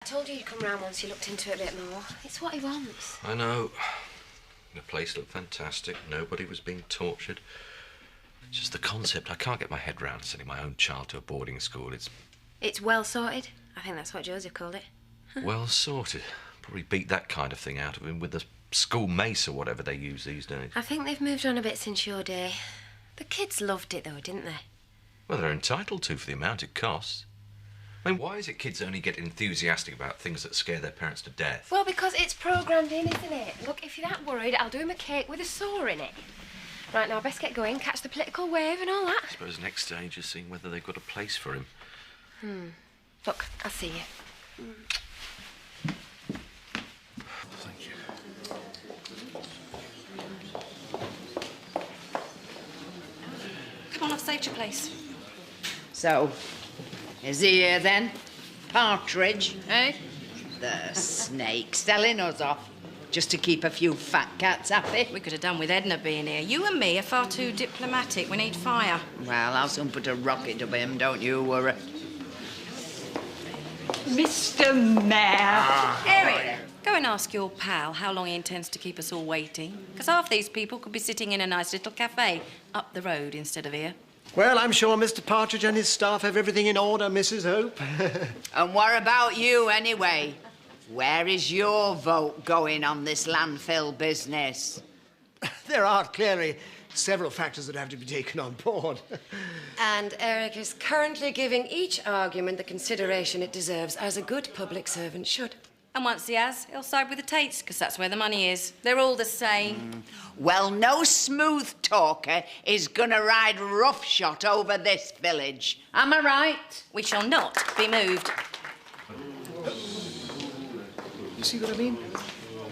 I told you he'd come round once you looked into it a bit more. It's what he wants. I know. The place looked fantastic. Nobody was being tortured. It's just the concept. I can't get my head round sending my own child to a boarding school. It's well sorted. I think that's what Joseph called it. Well sorted. Probably beat that kind of thing out of him with the school mace or whatever they use these days. I think they've moved on a bit since your day. The kids loved it, though, didn't they? Well, they're entitled to for the amount it costs. I mean, why is it kids only get enthusiastic about things that scare their parents to death? Well, because it's programmed in, isn't it? Look, if you're that worried, I'll do him a cake with a saw in it. Right, now, best get going, catch the political wave and all that. I suppose next stage is seeing whether they've got a place for him. Look, I'll see you. Thank you. Come on, I've saved your place. So, is he here then? Partridge, eh? The snake selling us off just to keep a few fat cats happy. We could have done with Edna being here. You and me are far too diplomatic. We need fire. Well, I'll soon put a rocket up him, don't you worry. Mr. Mayor. Eric, go and ask your pal how long he intends to keep us all waiting. Because half these people could be sitting in a nice little cafe up the road instead of here. Well, I'm sure Mr. Partridge and his staff have everything in order, Mrs. Hope. And what about you, anyway? Where is your vote going on this landfill business? There are clearly several factors that have to be taken on board. And Eric is currently giving each argument the consideration it deserves, as a good public servant should. And once he has, he'll side with the Tates, because that's where the money is. They're all the same. Well, no smooth talker is gonna ride roughshod over this village. Am I right? We shall not be moved. You see what I mean?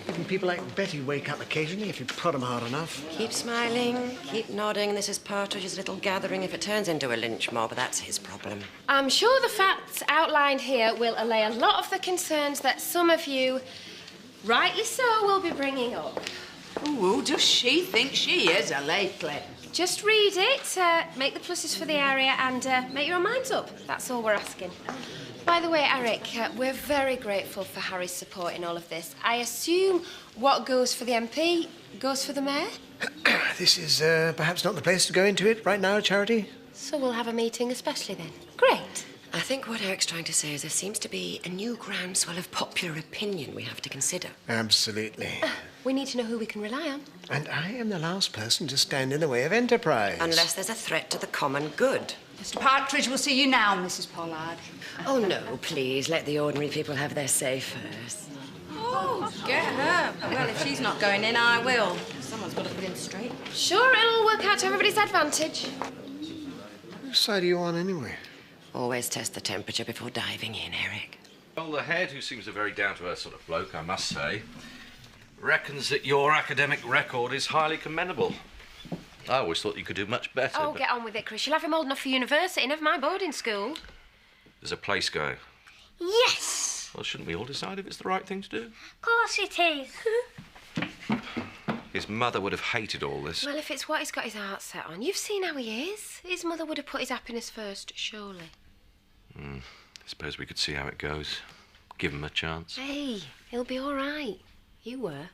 Even people like Betty wake up occasionally if you prod them hard enough. Keep smiling, keep nodding. This is Partridge's little gathering. If it turns into a lynch mob, that's his problem. I'm sure the facts outlined here will allay a lot of the concerns that some of you, rightly so, will be bringing up. Who does she think she is, lately? Just read it, make the pluses for the area, and make your own minds up. That's all we're asking. By the way, Eric, we're very grateful for Harry's support in all of this. I assume what goes for the MP goes for the mayor? This is perhaps not the place to go into it right now, Charity. So we'll have a meeting especially then. Great. I think what Eric's trying to say is there seems to be a new groundswell of popular opinion we have to consider. Absolutely. We need to know who we can rely on. And I am the last person to stand in the way of enterprise. Unless there's a threat to the common good. Mr. Partridge will see you now, Mrs. Pollard. Oh, no, please, let the ordinary people have their say first. Oh, get her. Well, if she's not going in, I will. Someone's got to put him straight. Sure, it'll work out to everybody's advantage. Which side are you on, anyway? Always test the temperature before diving in, Eric. Well, the head, who seems a very down-to-earth sort of bloke, I must say, reckons that your academic record is highly commendable. I always thought you could do much better. Oh, but get on with it, Chris. You'll have him old enough for university, never mind boarding school. there's a place going. Yes! Well, shouldn't we all decide if it's the right thing to do? Of course it is. His mother would have hated all this. Well, if it's what he's got his heart set on, you've seen how he is. His mother would have put his happiness first, surely. I suppose we could see how it goes. Give him a chance. Hey, he'll be all right. You were.